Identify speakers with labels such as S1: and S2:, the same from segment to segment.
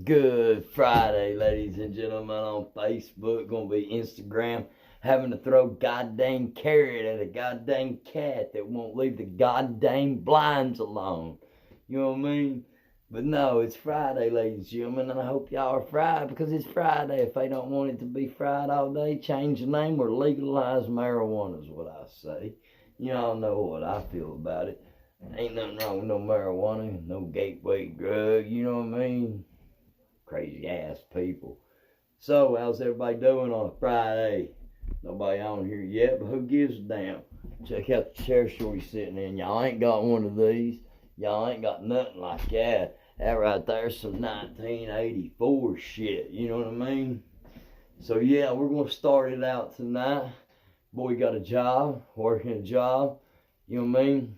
S1: Good Friday, ladies and gentlemen, on Facebook, gonna be Instagram, having to throw goddamn carrot at a goddamn cat that won't leave the goddamn blinds alone. You know what I mean? But no, it's Friday, ladies and gentlemen, and I hope y'all are fried because it's Friday. If they don't want it to be fried all day, change the name or legalize marijuana is what I say. Y'all know what I feel about it. Ain't nothing wrong with no marijuana, no gateway drug, you know what I mean? Crazy ass people. So, how's everybody doing on a Friday? Nobody on here yet, but who gives a damn? Check out the chair shorty sitting in. Y'all ain't got one of these. Y'all ain't got nothing like that. That right there's some 1984 shit. You know what I mean? So, yeah, we're going to start it out tonight. Boy got a job, working a job. You know what I mean?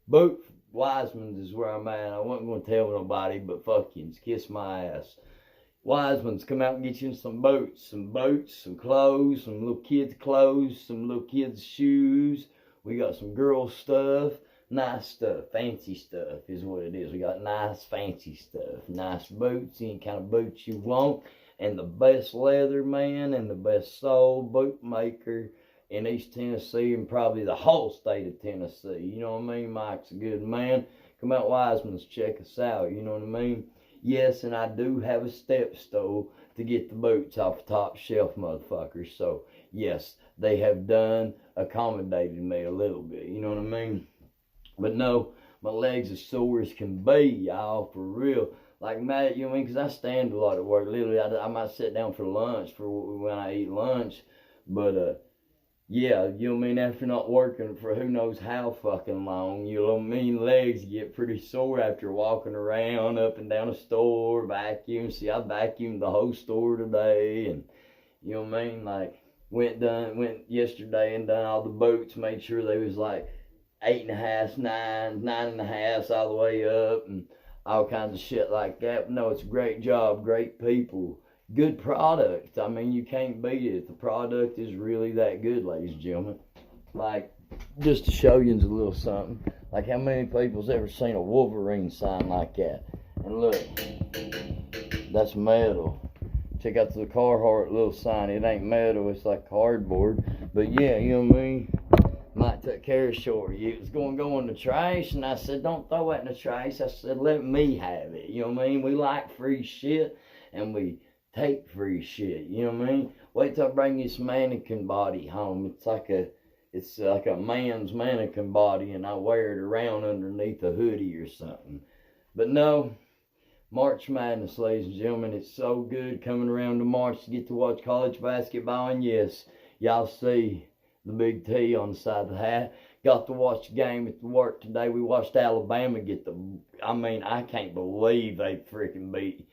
S1: Boot Wiseman's is where I'm at. I wasn't going to tell nobody, but fuck you, kiss my ass. Wiseman's, come out and get you some boots, some clothes, some little kids' clothes, some little kids' shoes. We got some girl stuff, nice stuff, fancy stuff is what it is. We got nice, fancy stuff, nice boots, any kind of boots you want, and the best leather man and the best sole bootmaker in East Tennessee and probably the whole state of Tennessee. You know what I mean? Mike's a good man. Come out Wiseman's, check us out. You know what I mean? Yes, and I do have a step stool to get the boots off the top shelf, motherfuckers. So, yes, they have done accommodated me a little bit. You know what I mean? But no, my legs are sore as can be, y'all, for real. Like, Matt, you know what I mean? Because I stand a lot at work. Literally, I might sit down for lunch for when I eat lunch. But, yeah, you know what I mean, after not working for who knows how fucking long, you know what I mean, legs get pretty sore after walking around up and down the store, vacuum. See, I vacuumed the whole store today, and you know what I mean, like, went yesterday and done all the boots, made sure they was like 8.5, 9, 9.5 all the way up, and all kinds of shit like that. But no, it's a great job, great people. Good product. I mean, you can't beat it. The product is really that good, ladies and gentlemen. Like, just to show you a little something. Like, how many people's ever seen a Wolverine sign like that? And look, that's metal. Check out the Carhartt little sign. It ain't metal. It's like cardboard. But yeah, you know what I mean? Might take care of Shorty. It was going to go in the trash, and I said, don't throw it in the trash. I said, let me have it. You know what I mean? We like free shit, and we take free shit, you know what I mean? Wait till I bring this mannequin body home. It's like a man's mannequin body, and I wear it around underneath a hoodie or something. But no, March Madness, ladies and gentlemen, it's so good coming around to March to get to watch college basketball. And yes, y'all see the big T on the side of the hat. Got to watch the game at the work today. We watched Alabama get I can't believe they freaking beat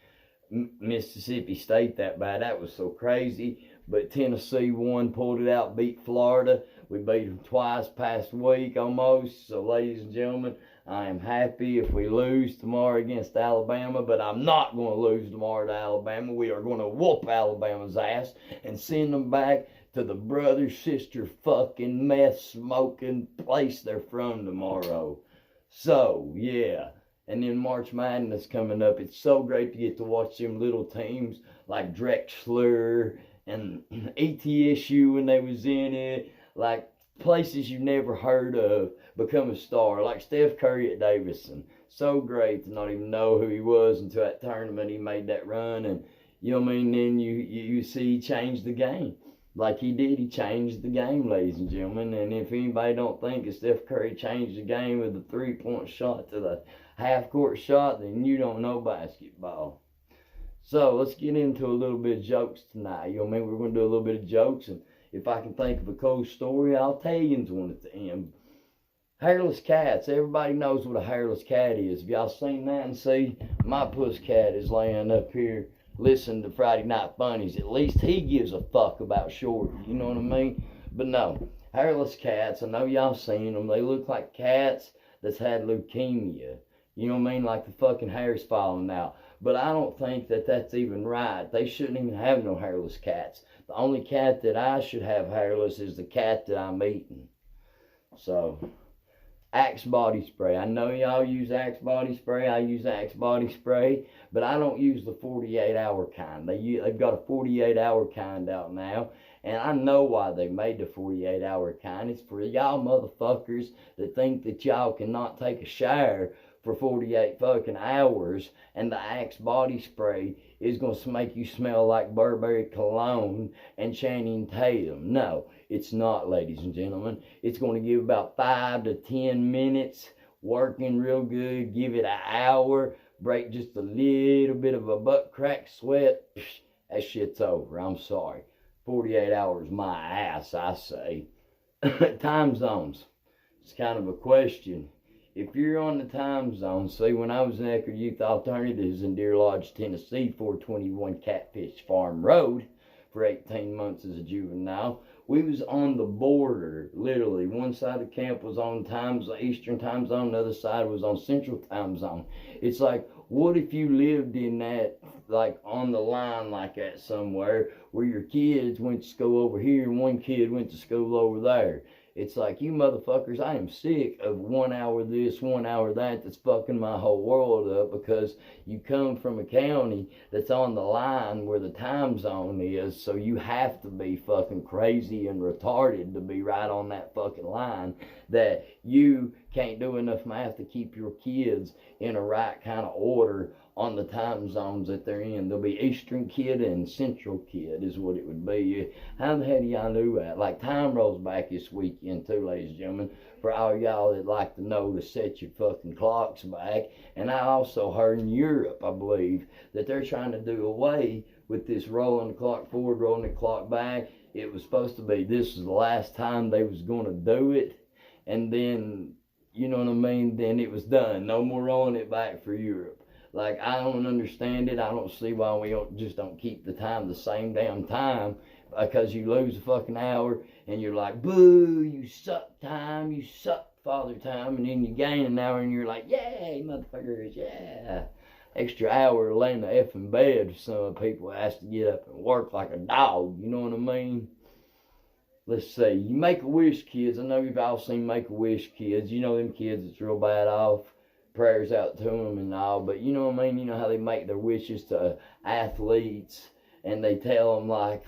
S1: Mississippi State that bad. That was so crazy. But Tennessee won, pulled it out, beat Florida. We beat them twice past week almost. So, ladies and gentlemen, I am happy if we lose tomorrow against Alabama, but I'm not going to lose tomorrow to Alabama. We are going to whoop Alabama's ass and send them back to the brother, sister, fucking meth smoking place they're from tomorrow. So, yeah. And then March Madness coming up. It's so great to get to watch them little teams like Drexler and ETSU when they was in it. Like places you never heard of become a star. Like Steph Curry at Davidson. So great to not even know who he was until that tournament he made that run. And you know what I mean? Then you see he changed the game. Like he did, he changed the game, ladies and gentlemen. And if anybody don't think that Steph Curry changed the game with a 3-point shot to the half-court shot, then you don't know basketball. So let's get into a little bit of jokes tonight. You know what I mean? We're going to do a little bit of jokes, and if I can think of a cool story, I'll tell you one at the end. Hairless cats. Everybody knows what a hairless cat is. Have y'all seen that? And see, my puss cat is laying up here listening to Friday Night Funnies. At least he gives a fuck about Shorty. You know what I mean? But no, hairless cats. I know y'all seen them. They look like cats that's had leukemia. You know what I mean? Like the fucking hair's falling out. But I don't think that that's even right. They shouldn't even have no hairless cats. The only cat that I should have hairless is the cat that I'm eating. So, Axe body spray. I know y'all use Axe body spray. I use Axe body spray, but I don't use the 48-hour kind. They've got a 48-hour kind out now, and I know why they made the 48-hour kind. It's for y'all motherfuckers that think that y'all cannot take a shower for 48 fucking hours, and the Axe body spray is going to make you smell like Burberry cologne and Channing Tatum. No, it's not, ladies and gentlemen. It's going to give about 5 to 10 minutes working real good. Give it an hour, break just a little bit of a butt crack sweat. Psh, that shit's over. I'm sorry. 48 hours my ass, I say. Time zones. It's kind of a question. If you're on the time zone, see, when I was in Ecker Youth Alternatives in Deer Lodge, Tennessee, 421 Catfish Farm Road, for 18 months as a juvenile, we was on the border, literally. One side of the camp was on Eastern time zone, the other side was on Central time zone. It's like, what if you lived in that, like on the line like that somewhere, where your kids went to school over here and one kid went to school over there? It's like, you motherfuckers, I am sick of 1 hour this, 1 hour that, that's fucking my whole world up, because you come from a county that's on the line where the time zone is, so you have to be fucking crazy and retarded to be right on that fucking line, that you can't do enough math to keep your kids in a right kind of order on the time zones that they're in. There'll be Eastern kid and Central kid is what it would be. How the hell do y'all know that? Like, time rolls back this weekend too, ladies and gentlemen, for all y'all that like to know to set your fucking clocks back. And I also heard in Europe, I believe, that they're trying to do away with this rolling the clock forward, rolling the clock back. It was supposed to be this was the last time they was going to do it, and then, you know what I mean, then it was done. No more rolling it back for Europe. Like, I don't understand it. I don't see why we just don't keep the time the same damn time, because you lose a fucking hour and you're like, boo, you suck time, you suck father time, and then you gain an hour and you're like, yay, motherfuckers, yeah. Extra hour laying the effing bed. Some people has to get up and work like a dog, you know what I mean? Let's see, you Make-A-Wish kids. I know you've all seen Make-A-Wish kids. You know them kids that's real bad off. Prayers out to them and all, but you know what I mean? You know how they make their wishes to athletes, and they tell them like,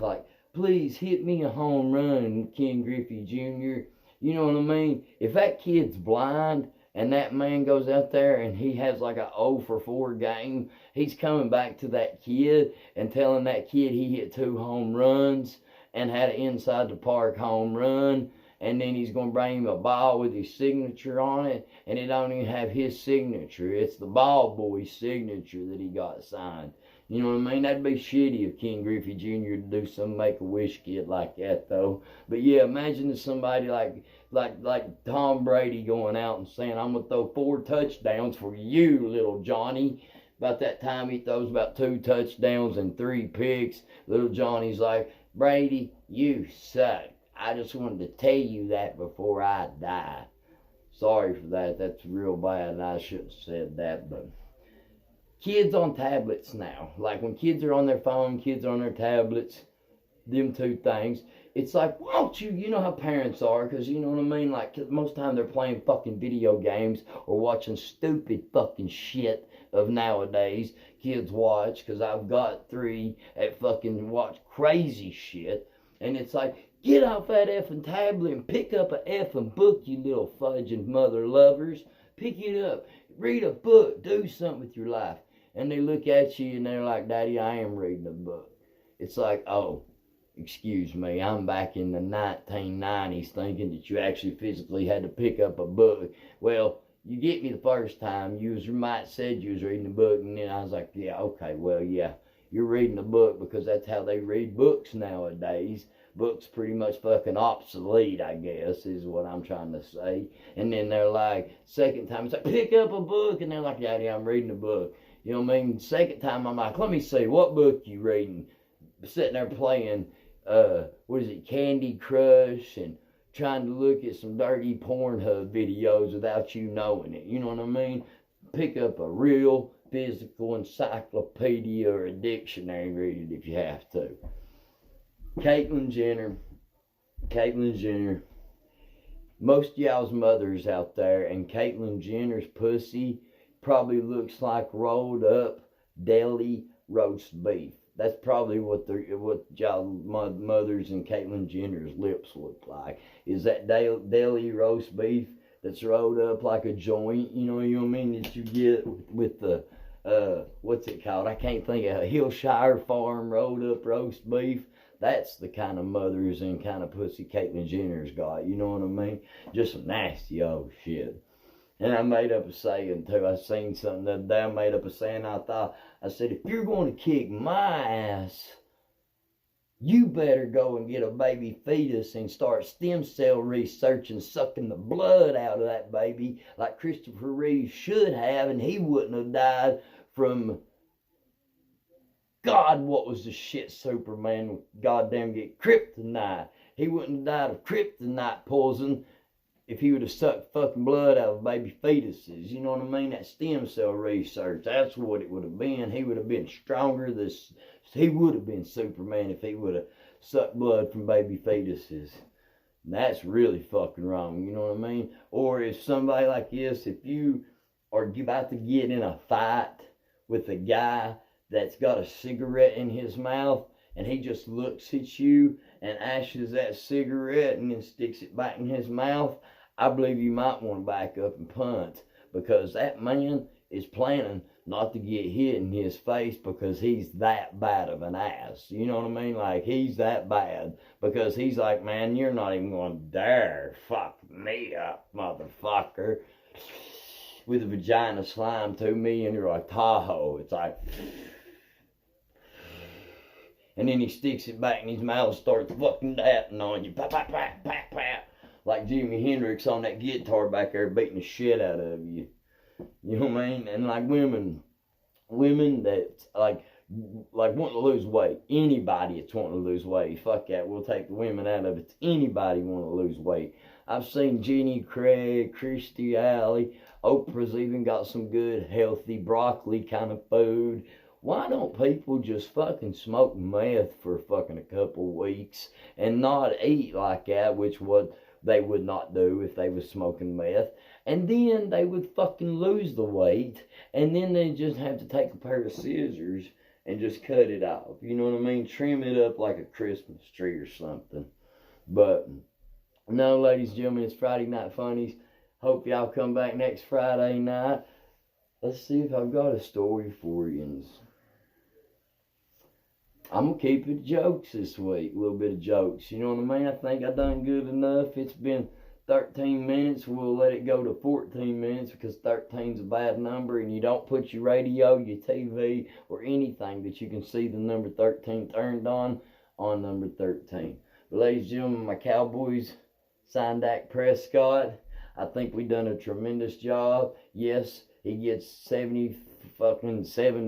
S1: please hit me a home run, Ken Griffey Jr. You know what I mean? If that kid's blind and that man goes out there and he has like a 0 for 4 game, he's coming back to that kid and telling that kid he hit 2 home runs and had an inside the park home run, and then he's going to bring him a ball with his signature on it, and it don't even have his signature. It's the ball boy's signature that he got signed. You know what I mean? That'd be shitty of Ken Griffey Jr. to do some Make-A-Wish kid like that, though. But yeah, imagine if somebody like Tom Brady going out and saying, I'm going to throw 4 touchdowns for you, little Johnny. About that time, he throws about 2 touchdowns and 3 picks. Little Johnny's like, Brady, you suck. I just wanted to tell you that before I die. Sorry for that. That's real bad, and I shouldn't have said that. But kids on tablets now. Like, when kids are on their phone, kids are on their tablets, them two things. It's like, won't you? You know how parents are, because you know what I mean? Like, most time they're playing fucking video games or watching stupid fucking shit of nowadays. Kids watch, because I've got 3 that fucking watch crazy shit. And it's like, get off that effing tablet and pick up a effing book, you little fudging mother lovers. Pick it up. Read a book. Do something with your life. And they look at you and they're like, Daddy, I am reading a book. It's like, oh, excuse me, I'm back in the 1990s thinking that you actually physically had to pick up a book. Well, you get me the first time. You might said you was reading a book, and then I was like, yeah, okay, well, yeah. You're reading a book because that's how they read books nowadays. Books pretty much fucking obsolete, I guess, is what I'm trying to say. And then they're like, second time, it's like, pick up a book. And they're like, Daddy, I'm reading a book. You know what I mean? Second time, I'm like, let me see, what book you reading? Sitting there playing, what is it, Candy Crush, and trying to look at some dirty Pornhub videos without you knowing it. You know what I mean? Pick up a real physical encyclopedia or a dictionary, read it if you have to. Caitlyn Jenner, most of y'all's mothers out there, and Caitlyn Jenner's pussy probably looks like rolled up deli roast beef. That's probably what y'all mothers and Caitlyn Jenner's lips look like. Is that deli roast beef that's rolled up like a joint? You know what I mean? That you get with the what's it called? I can't think of it. Hillshire Farm rolled up roast beef. That's the kind of mothers and kind of pussy Caitlyn Jenner's got. You know what I mean? Just some nasty old shit. And I made up a saying too. I seen something the other day. I made up a saying. I said, if you're going to kick my ass, you better go and get a baby fetus and start stem cell research and sucking the blood out of that baby like Christopher Reeve should have, and he wouldn't have died from, God, what was the shit Superman goddamn get kryptonite. He wouldn't have died of kryptonite poison if he would have sucked fucking blood out of baby fetuses. You know what I mean? That stem cell research, that's what it would have been. He would have been stronger. He would have been Superman if he would have sucked blood from baby fetuses. And that's really fucking wrong, you know what I mean? Or if somebody like this, if you are about to get in a fight with a guy that's got a cigarette in his mouth, and he just looks at you and ashes that cigarette and then sticks it back in his mouth, I believe you might want to back up and punt, because that man is planning not to get hit in his face because he's that bad of an ass. You know what I mean? Like, he's that bad because he's like, man, you're not even going to dare fuck me up, motherfucker. With a vagina slime to me, and you're like, Tahoe. It's like... And then he sticks it back in his mouth and starts fucking dapping on you. Pap, pap, pap, pap, pap. Like Jimi Hendrix on that guitar back there beating the shit out of you. You know what I mean? And like women that like wanting to lose weight. Anybody that's wanting to lose weight. Fuck that. We'll take the women out of it. Anybody want to lose weight. I've seen Jenny Craig, Kirstie Alley. Oprah's even got some good, healthy broccoli kind of food. Why don't people just fucking smoke meth for fucking a couple weeks and not eat like that, which what they would not do if they was smoking meth, and then they would fucking lose the weight, and then they just have to take a pair of scissors and just cut it off. You know what I mean? Trim it up like a Christmas tree or something. But no, ladies and gentlemen, it's Friday Night Funnies. Hope y'all come back next Friday night. Let's see if I've got a story for you. I'm going to keep it jokes this week. A little bit of jokes. You know what I mean? I think I done good enough. It's been 13 minutes. We'll let it go to 14 minutes because 13's a bad number. And you don't put your radio, your TV, or anything that you can see the number 13 turned on number 13. But ladies and gentlemen, my Cowboys signed Dak Prescott. I think we done a tremendous job. Yes, he gets $7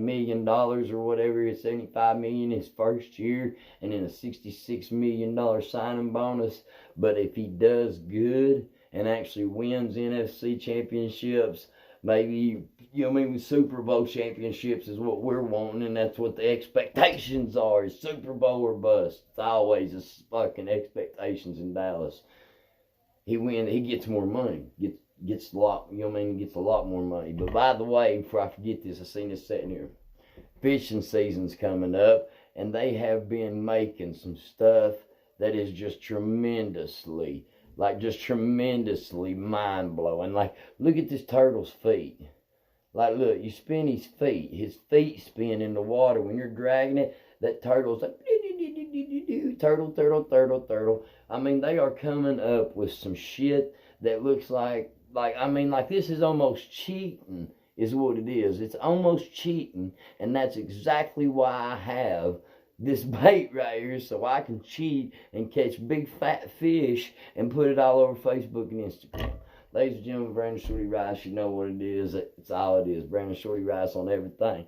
S1: million or whatever, it's $75 million his first year, and then a $66 million signing bonus. But if he does good and actually wins NFC championships, maybe, you know what I mean, Super Bowl championships is what we're wanting, and that's what the expectations are, is Super Bowl or bust. It's always the fucking expectations in Dallas. He wins, he gets more money, gets a lot, you know what I mean, gets a lot more money. But by the way, before I forget this, I seen this sitting here. Fishing season's coming up, and they have been making some stuff that is just tremendously mind-blowing. Like, look at this turtle's feet. Like, look, you spin his feet spin in the water. When you're dragging it, that turtle's like, turtle. I mean, they are coming up with some shit that looks like this is almost cheating, is what it is. It's almost cheating, and that's exactly why I have this bait right here, so I can cheat and catch big fat fish and put it all over Facebook and Instagram. Ladies and gentlemen, Brandon Shorty Rice, you know what it is. It's all it is. Brandon Shorty Rice on everything.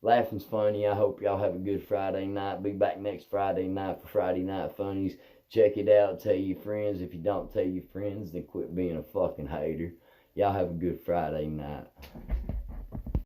S1: Laughing's funny. I hope y'all have a good Friday night. Be back next Friday night for Friday Night Funnies. Check it out. Tell your friends. If you don't tell your friends, then quit being a fucking hater. Y'all have a good Friday night.